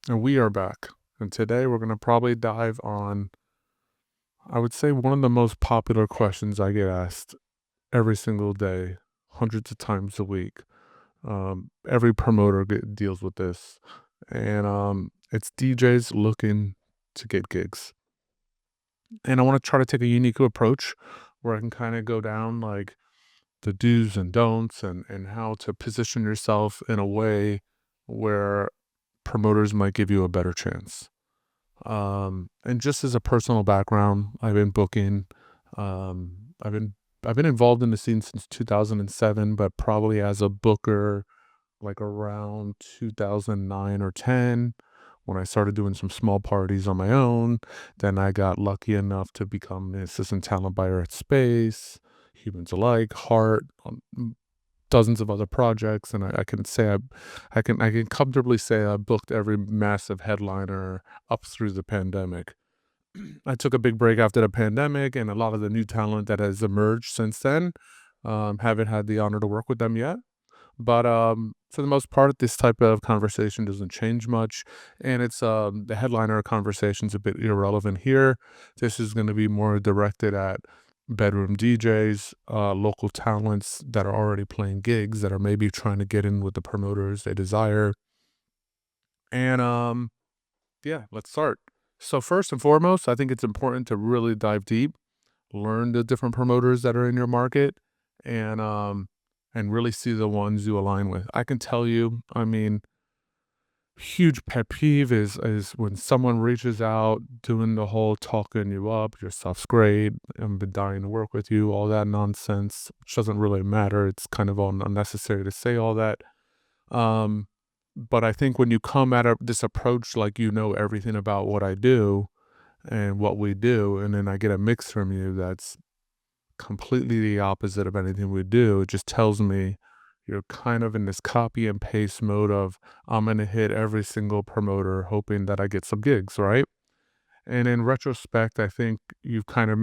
And we are back. And today we're going to probably dive on, I would say, one of the most popular questions I get asked every single day, hundreds of times a week. Every promoter deals with this. And it's DJs looking to get gigs. And I want to try to take a unique approach where I can kind of go down like the do's and don'ts and how to position yourself in a way where promoters might give you a better chance. And just as a personal background, I've been booking. I've been involved in the scene since 2007, but probably as a booker like around 2009 or 10 when I started doing some small parties on my own. Then I got lucky enough to become an assistant talent buyer at Space, Humans Alike, Heart, dozens of other projects, and I can say I can comfortably say I booked every massive headliner up through the pandemic. I took a big break after the pandemic, and a lot of the new talent that has emerged since then, haven't had the honor to work with them yet. But for the most part, this type of conversation doesn't change much, and it's the headliner conversation's a bit irrelevant here. This is going to be more directed at bedroom DJs, local talents that are already playing gigs that are maybe trying to get in with the promoters they desire. And yeah, let's start. So first and foremost, I think it's important to really dive deep, learn the different promoters that are in your market, and really see the ones you align with. I can tell you, I mean, huge pet peeve is when someone reaches out doing the whole talking you up, your stuff's great, I've been dying to work with you, all that nonsense, which doesn't really matter. It's kind of unnecessary to say all that. Um, but I think when you come at this approach like you know everything about what I do and what we do, and then I get a mix from you that's completely the opposite of anything we do. It just tells me you're kind of in this copy and paste mode of I'm gonna hit every single promoter hoping that I get some gigs, right? And in retrospect, I think you've kind of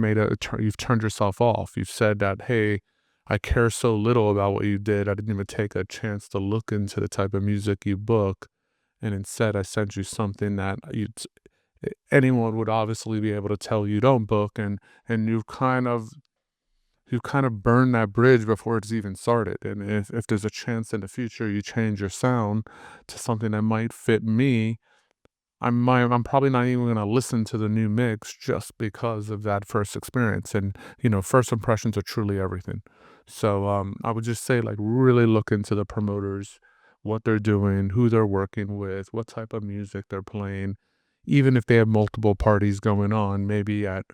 you've turned yourself off. You've said that, hey, I care so little about what you did. I didn't even take a chance to look into the type of music you book. And instead, I sent you something that anyone would obviously be able to tell you don't book. And you kind of burn that bridge before it's even started. And if there's a chance in the future you change your sound to something that might fit me, I'm probably not even gonna listen to the new mix just because of that first experience. And first impressions are truly everything. So I would just say like really look into the promoters, what they're doing, who they're working with, what type of music they're playing. Even if they have multiple parties going on, maybe at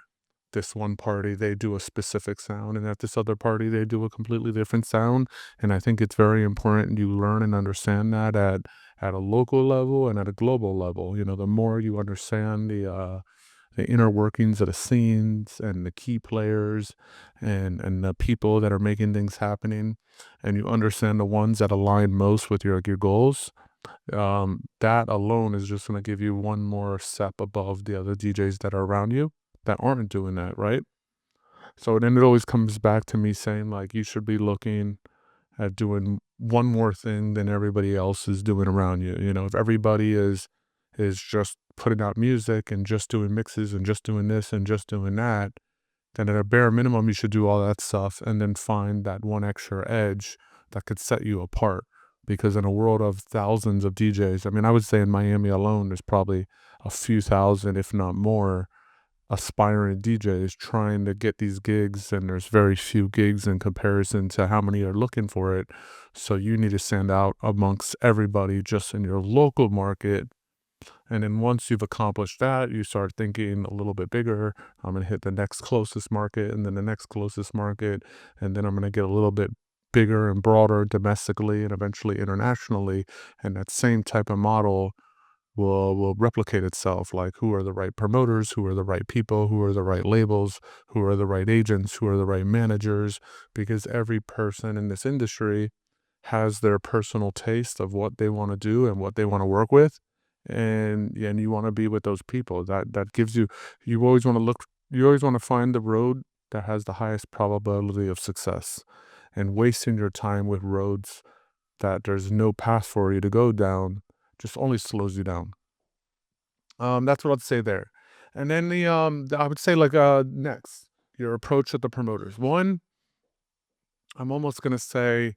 this one party they do a specific sound and at this other party they do a completely different sound. And I think it's very important you learn and understand that at a local level and at a global level. The more you understand the inner workings of the scenes and the key players and the people that are making things happening, and you understand the ones that align most with your goals, that alone is just going to give you one more step above the other DJs that are around you that aren't doing that, right? So then it always comes back to me saying, like, you should be looking at doing one more thing than everybody else is doing around you. If everybody is just putting out music and just doing mixes and just doing this and just doing that, then at a bare minimum you should do all that stuff and then find that one extra edge that could set you apart. Because in a world of thousands of DJs, I mean, I would say in Miami alone, there's probably a few thousand, if not more, aspiring DJs trying to get these gigs, and there's very few gigs in comparison to how many are looking for it. So you need to stand out amongst everybody just in your local market. And then once you've accomplished that, you start thinking a little bit bigger. I'm going to hit the next closest market and then the next closest market. And then I'm going to get a little bit bigger and broader domestically and eventually internationally. And that same type of model will replicate itself. Like, who are the right promoters, who are the right people, who are the right labels, who are the right agents, who are the right managers, because every person in this industry has their personal taste of what they want to do and what they want to work with. And you want to be with those people. That gives you always want to look, you always want to find the road that has the highest probability of success. And wasting your time with roads that there's no path for you to go down just only slows you down. That's what I'd say there. And then I would say like next, your approach with the promoters. One, I'm almost gonna say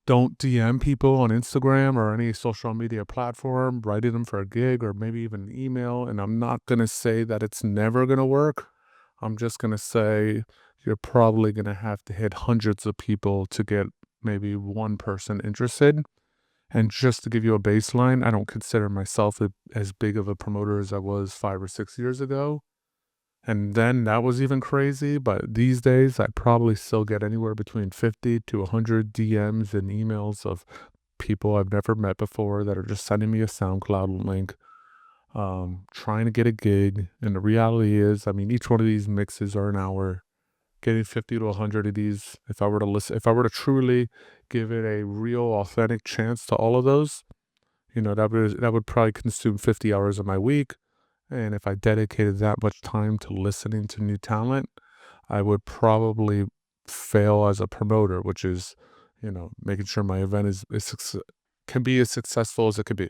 don't DM people on Instagram or any social media platform, writing them for a gig or maybe even an email. And I'm not gonna say that it's never gonna work. I'm just gonna say you're probably gonna have to hit hundreds of people to get maybe one person interested. And just to give you a baseline, I don't consider myself as big of a promoter as I was 5 or 6 years ago. And then that was even crazy. But these days, I probably still get anywhere between 50 to 100 DMs and emails of people I've never met before that are just sending me a SoundCloud link, trying to get a gig. And the reality is, I mean, each one of these mixes are an hour. Getting 50 to 100 of these, if I were to listen, if I were to truly give it a real, authentic chance to all of those, that would probably consume 50 hours of my week. And if I dedicated that much time to listening to new talent, I would probably fail as a promoter, which is, making sure my event can be as successful as it could be.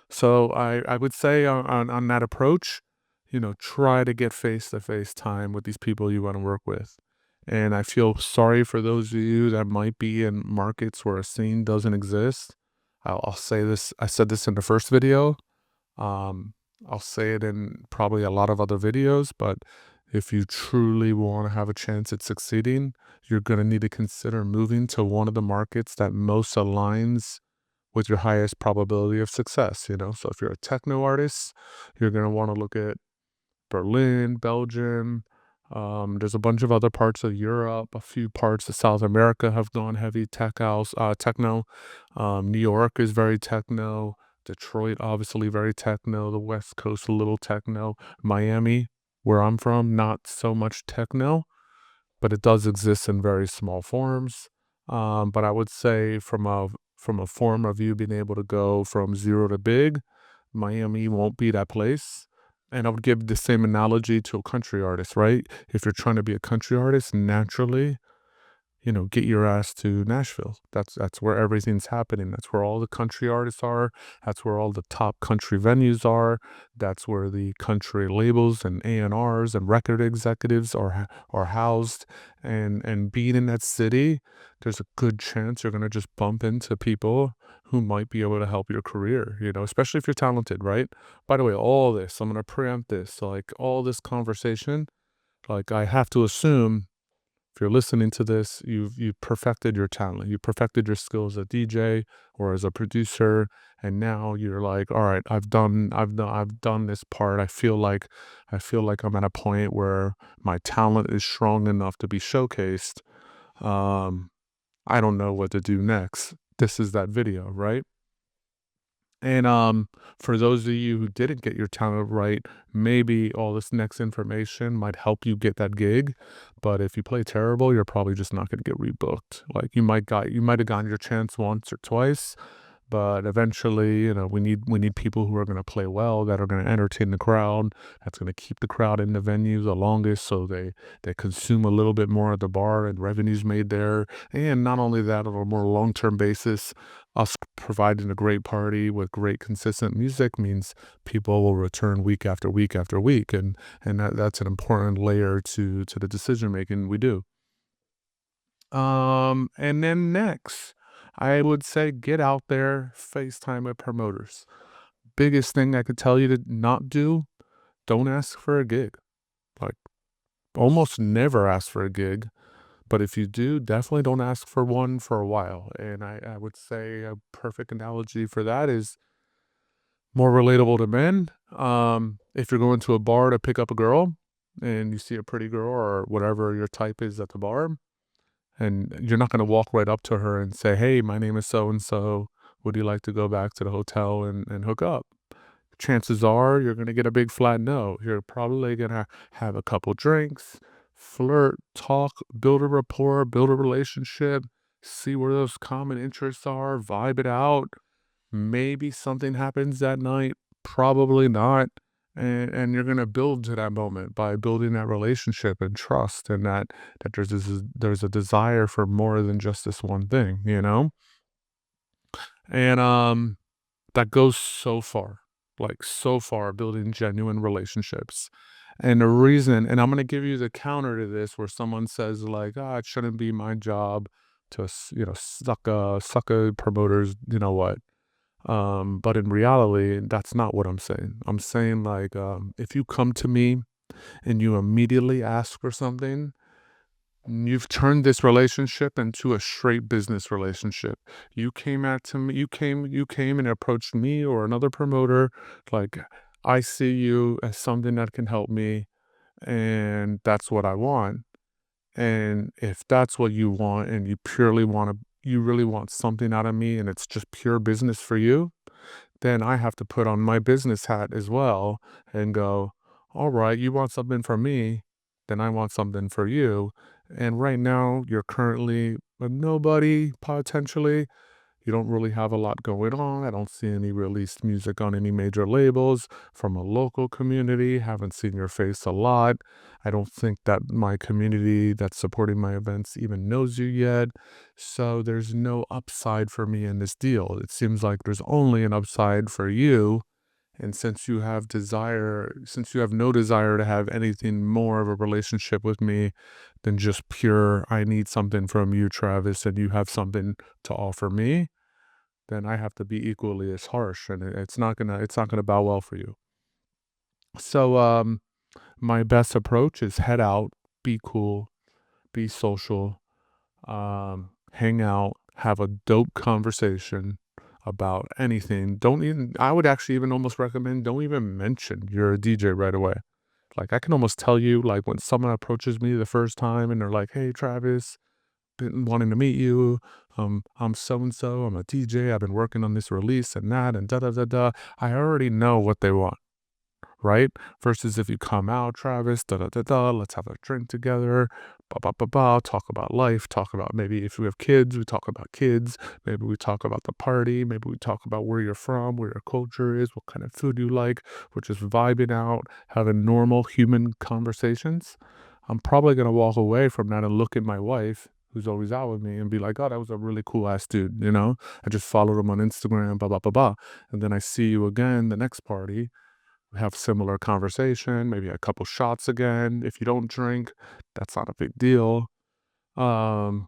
So I would say on that approach, try to get face to face time with these people you want to work with. And I feel sorry for those of you that might be in markets where a scene doesn't exist. I'll say this. I said this in the first video. Um, I'll say it in probably a lot of other videos, but if you truly want to have a chance at succeeding, you're going to need to consider moving to one of the markets that most aligns with your highest probability of success. So if you're a techno artist, you're going to want to look at Berlin, Belgium. There's a bunch of other parts of Europe. A few parts of South America have gone heavy techno. New York is very techno. Detroit, obviously, very techno. The West Coast, a little techno. Miami, where I'm from, not so much techno, but it does exist in very small forms. But I would say from a form of you being able to go from zero to big, Miami won't be that place. And I would give the same analogy to a country artist, right? If you're trying to be a country artist, naturally, get your ass to Nashville. That's where everything's happening. That's where all the country artists are. That's where all the top country venues are. That's where the country labels and A&Rs and record executives are housed. And being in that city, there's a good chance you're gonna just bump into people who might be able to help your career, especially if you're talented, right? By the way, all this, I'm gonna preempt this. So like all this conversation, like I have to assume if you're listening to this, you've perfected your talent. You perfected your skills as a DJ or as a producer, and now you're like, all right, I've done this part. I feel like I'm at a point where my talent is strong enough to be showcased. Um, I don't know what to do next. This is that video, right? And for those of you who didn't get your talent right, maybe all this next information might help you get that gig. But if you play terrible, you're probably just not going to get rebooked. Like you might have gotten your chance once or twice, but eventually, we need people who are going to play well, that are going to entertain the crowd, that's going to keep the crowd in the venue the longest, so they consume a little bit more at the bar and revenues made there. And not only that, on a more long term basis, us providing a great party with great consistent music means people will return week after week after week, and that's an important layer to the decision making we do. And then next, I would say get out there, FaceTime with promoters. Biggest thing I could tell you to not do, don't ask for a gig. Like almost never ask for a gig. But if you do, definitely don't ask for one for a while. And I would say a perfect analogy for that is more relatable to men. If you're going to a bar to pick up a girl and you see a pretty girl or whatever your type is at the bar, and you're not going to walk right up to her and say, hey, my name is so and so. Would you like to go back to the hotel and hook up? Chances are you're going to get a big flat no. You're probably going to have a couple drinks, flirt, talk, build a rapport, build a relationship, see where those common interests are, vibe it out. Maybe something happens that night, probably not. And you're gonna build to that moment by building that relationship and trust, and that there's a desire for more than just this one thing. And that goes so far, like so far building genuine relationships. And the reason, and I'm gonna give you the counter to this where someone says like, "Ah, it shouldn't be my job to, suck a promoter's, you know what?" But in reality, that's not what I'm saying. I'm saying like, if you come to me and you immediately ask for something, you've turned this relationship into a straight business relationship. You came at to me, you came and approached me or another promoter, like, I see you as something that can help me, and that's what I want. And if that's what you want and you really want something out of me and it's just pure business for you, then I have to put on my business hat as well and go, all right, you want something from me, then I want something for you. And right now, you're currently a nobody potentially. You don't really have a lot going on. I don't see any released music on any major labels from a local community. Haven't seen your face a lot. I don't think that my community that's supporting my events even knows you yet. So there's no upside for me in this deal. It seems like there's only an upside for you. And since you have no desire to have anything more of a relationship with me than just pure, I need something from you, Travis, and you have something to offer me, then I have to be equally as harsh, and it's not gonna bow well for you. So, my best approach is head out, be cool, be social, hang out, have a dope conversation about anything. Don't even I would actually even almost recommend don't even mention you're a DJ right away. Like, I can almost tell you, like, when someone approaches me the first time and they're like, "Hey, Travis, been wanting to meet you. I'm so and so. I'm a DJ. I've been working on this release and that and da da da da." I already know what they want, right? Versus if you come out, Travis, da da da da, let's have a drink together, ba ba ba ba, talk about life, talk about maybe if we have kids, we talk about kids, maybe we talk about the party, maybe we talk about where you're from, where your culture is, what kind of food you like. We're just vibing out, having normal human conversations. I'm probably gonna walk away from that and look at my wife, who's always out with me, and be like, "Oh, that was a really cool ass dude," you know? I just followed him on Instagram, blah blah blah blah. And then I see you again the next party, we have similar conversation, maybe a couple shots again. If you don't drink, that's not a big deal. Um,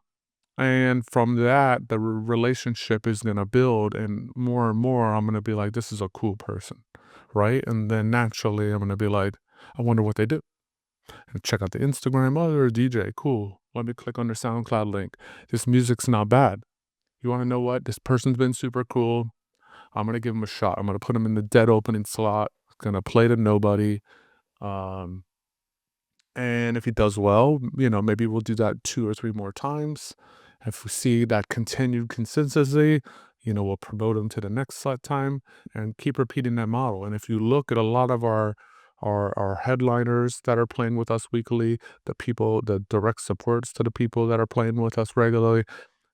and from that, the relationship is gonna build, and more, I'm gonna be like, "This is a cool person," right? And then naturally, I'm gonna be like, "I wonder what they do." And check out the Instagram. Oh, they're a DJ. Cool. Let me click on their SoundCloud link. This music's not bad. You want to know what? This person's been super cool. I'm gonna give him a shot. I'm gonna put him in the dead opening slot. Gonna play to nobody. Um, and if he does well, maybe we'll do that 2 or 3 more times. If we see that continued consistency, we'll promote him to the next slot time and keep repeating that model. And if you look at a lot of our headliners that are playing with us weekly, the direct supports to the people that are playing with us regularly,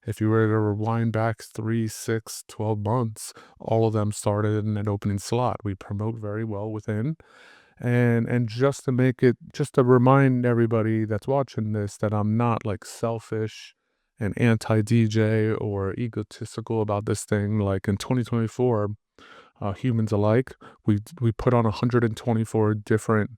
if you were to rewind back 3, 6, 12 months, all of them started in an opening slot. We promote very well within. And just to remind everybody that's watching this that I'm not like selfish and anti DJ or egotistical about this thing. Like in 2024, humans alike, we put on 124 different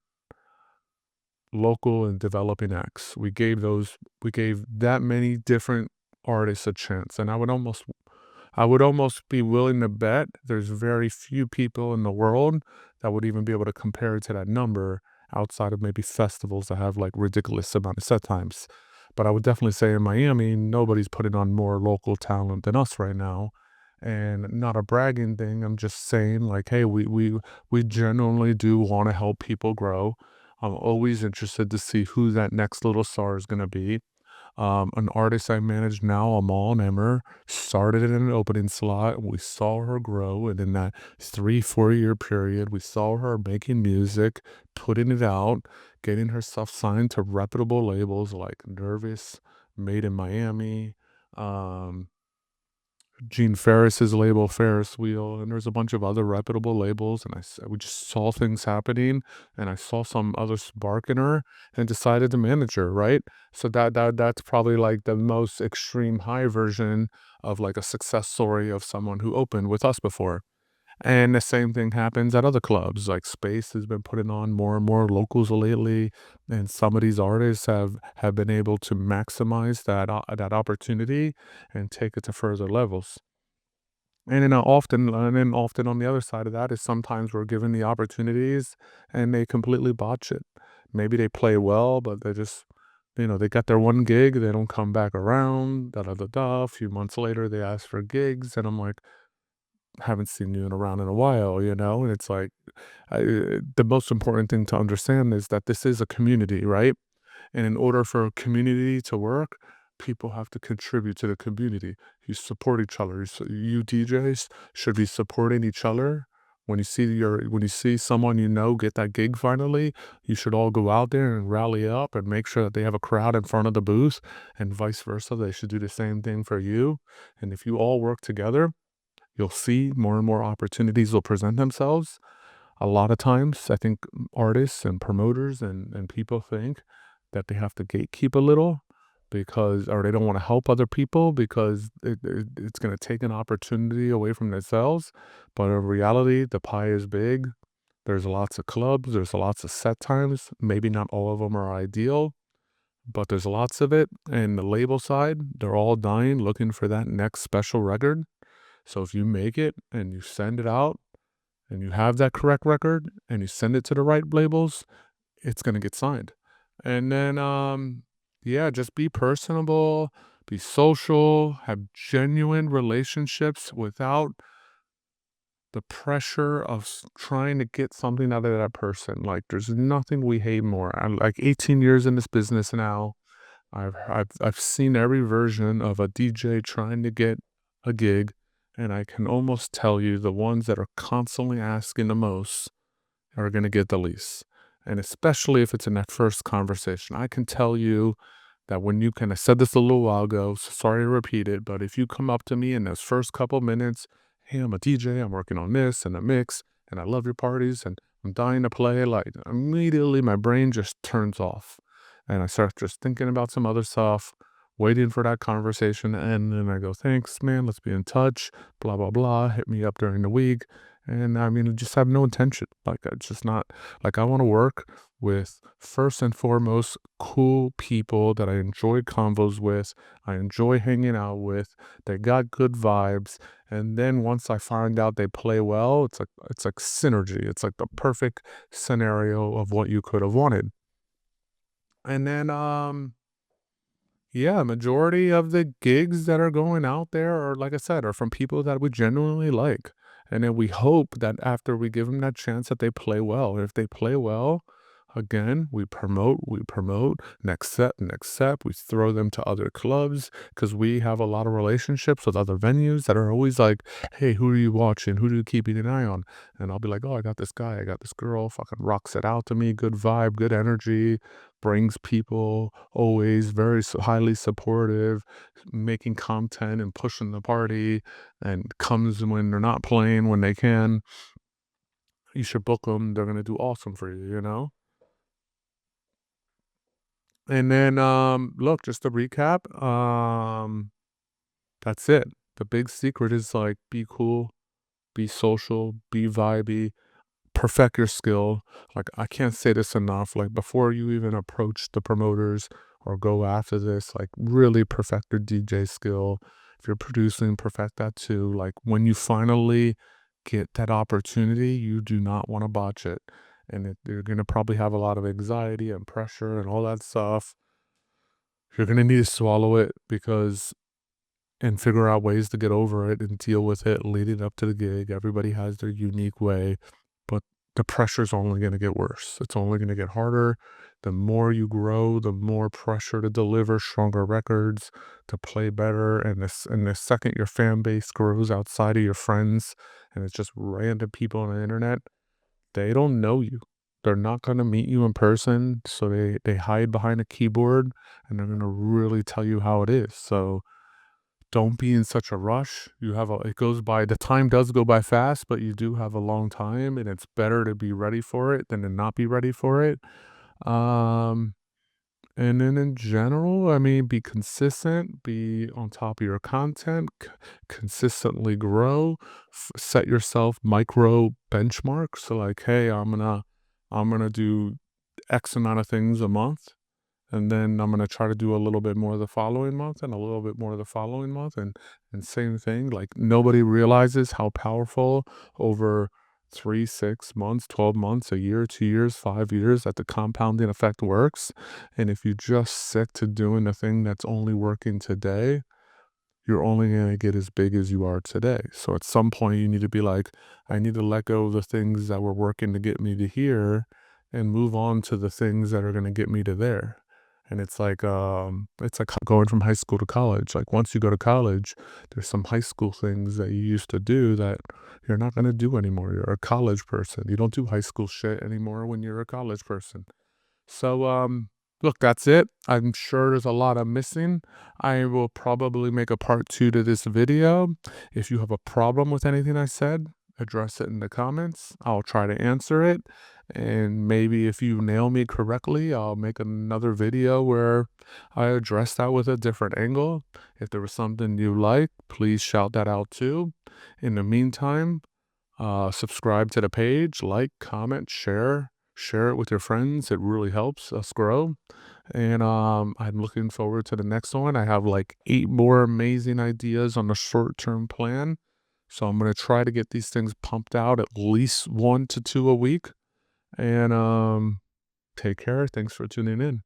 local and developing acts. We gave that many different artists a chance, and I would almost be willing to bet there's very few people in the world that would even be able to compare to that number outside of maybe festivals that have like ridiculous amount of set times. But I would definitely say in Miami, nobody's putting on more local talent than us right now. And not a bragging thing. I'm just saying, like, hey, we genuinely do want to help people grow. I'm always interested to see who that next little star is going to be. An artist I manage now, Amal Nemer, started in an opening slot. We saw her grow, and in that 3, 4 year period, we saw her making music, putting it out, getting her stuff signed to reputable labels like Nervous, Made in Miami, um, Gene Ferris's label, Ferris Wheel, and there's a bunch of other reputable labels. And we just saw things happening, and I saw some other spark in her, and decided to manage her. Right, so that's probably like the most extreme high version of like a success story of someone who opened with us before. And the same thing happens at other clubs, like Space has been putting on more and more locals lately, and some of these artists have been able to maximize that opportunity and take it to further levels. And then often on the other side of that is sometimes we're given the opportunities and they completely botch it. Maybe they play well, but they just, they got their one gig, they don't come back around, da da da da. A few months later, they ask for gigs, and I'm like, haven't seen you around in a while, And it's like, the most important thing to understand is that this is a community, right? And in order for a community to work, people have to contribute to the community. You support each other. You DJs should be supporting each other. When you see someone get that gig finally, you should all go out there and rally up and make sure that they have a crowd in front of the booth, and vice versa. They should do the same thing for you. And if you all work together, you'll see more and more opportunities will present themselves. A lot of times, I think artists and promoters and people think that they have to gatekeep a little or they don't want to help other people because it's going to take an opportunity away from themselves. But in reality, the pie is big. There's lots of clubs, there's lots of set times. Maybe not all of them are ideal, but there's lots of it. And the label side, they're all dying looking for that next special record. So if you make it and you send it out, and you have that correct record and you send it to the right labels, it's gonna get signed. And then, yeah, just be personable, be social, have genuine relationships without the pressure of trying to get something out of that person. Like, there's nothing we hate more. I'm like 18 years in this business now. I've seen every version of a DJ trying to get a gig, and I can almost tell you the ones that are constantly asking the most are gonna get the least. And especially if it's in that first conversation. I can tell you that when you can I said this a little while ago, so sorry to repeat it, but if you come up to me in those first couple minutes, "Hey, I'm a DJ, I'm working on this and a mix, and I love your parties, and I'm dying to play," like, immediately my brain just turns off, and I start just thinking about some other stuff, waiting for that conversation, and then I go, "Thanks, man, let's be in touch, blah, blah, blah, hit me up during the week," and, I mean, I just have no intention, like, it's just not like, I wanna work with, first and foremost, cool people that I enjoy convos with, I enjoy hanging out with, they got good vibes, and then once I find out they play well, it's like synergy. It's like the perfect scenario of what you could have wanted. And then, yeah, majority of the gigs that are going out there are, like I said, are from people that we genuinely like. And then we hope that after we give them that chance that they play well. If they play well, again, we promote, next step. We throw them to other clubs because we have a lot of relationships with other venues that are always like, hey, who are you watching? Who do you keeping an eye on? And I'll be like, oh, I got this guy, I got this girl, fucking rocks it out to me, good vibe, good energy, brings people, always very highly supportive, making content and pushing the party, and comes when they're not playing when they can. You should book them. They're gonna do awesome for you, you know? And then, look, just to recap, that's it. The big secret is, like, be cool, be social, be vibey, perfect your skill. Like, I can't say this enough. Like, before you even approach the promoters or go after this, like, really perfect your DJ skill. If you're producing, perfect that too. Like, when you finally get that opportunity, you do not want to botch it. And you're going to probably have a lot of anxiety and pressure and all that stuff. You're going to need to swallow it and figure out ways to get over it and deal with it leading up to the gig. Everybody has their unique way, but the pressure's only going to get worse. It's only going to get harder. The more you grow, the more pressure to deliver stronger records, to play better. And the second your fan base grows outside of your friends and it's just random people on the internet, they don't know you. They're not going to meet you in person. So they hide behind a keyboard and they're going to really tell you how it is. So, don't be in such a rush. It goes by, the time does go by fast, but you do have a long time, and it's better to be ready for it than to not be ready for it. Um, And then in general, I mean, be consistent, be on top of your content, consistently grow, set yourself micro benchmarks. So like, hey, I'm gonna do X amount of things a month. And then I'm gonna try to do a little bit more the following month and a little bit more the following month, and same thing, like, nobody realizes how powerful over 3, 6 months, 12 months, a year, 2 years, 5 years that the compounding effect works, and if you just stick to doing the thing that's only working today, you're only gonna get as big as you are today. So at some point, you need to be like, I need to let go of the things that were working to get me to here and move on to the things that are gonna get me to there. And it's like going from high school to college. Like once you go to college, there's some high school things that you used to do that you're not gonna do anymore. You're a college person. You don't do high school shit anymore when you're a college person. So, look, that's it. I'm sure there's a lot I'm missing. I will probably make a part 2 to this video. If you have a problem with anything I said, address it in the comments. I'll try to answer it. And maybe if you nail me correctly, I'll make another video where I address that with a different angle. If there was something you like, please shout that out too. In the meantime, subscribe to the page, like, comment, share it with your friends. It really helps us grow. And I'm looking forward to the next one. I have like 8 more amazing ideas on the short-term plan. So I'm gonna try to get these things pumped out at least 1 to 2 a week. And take care. Thanks for tuning in.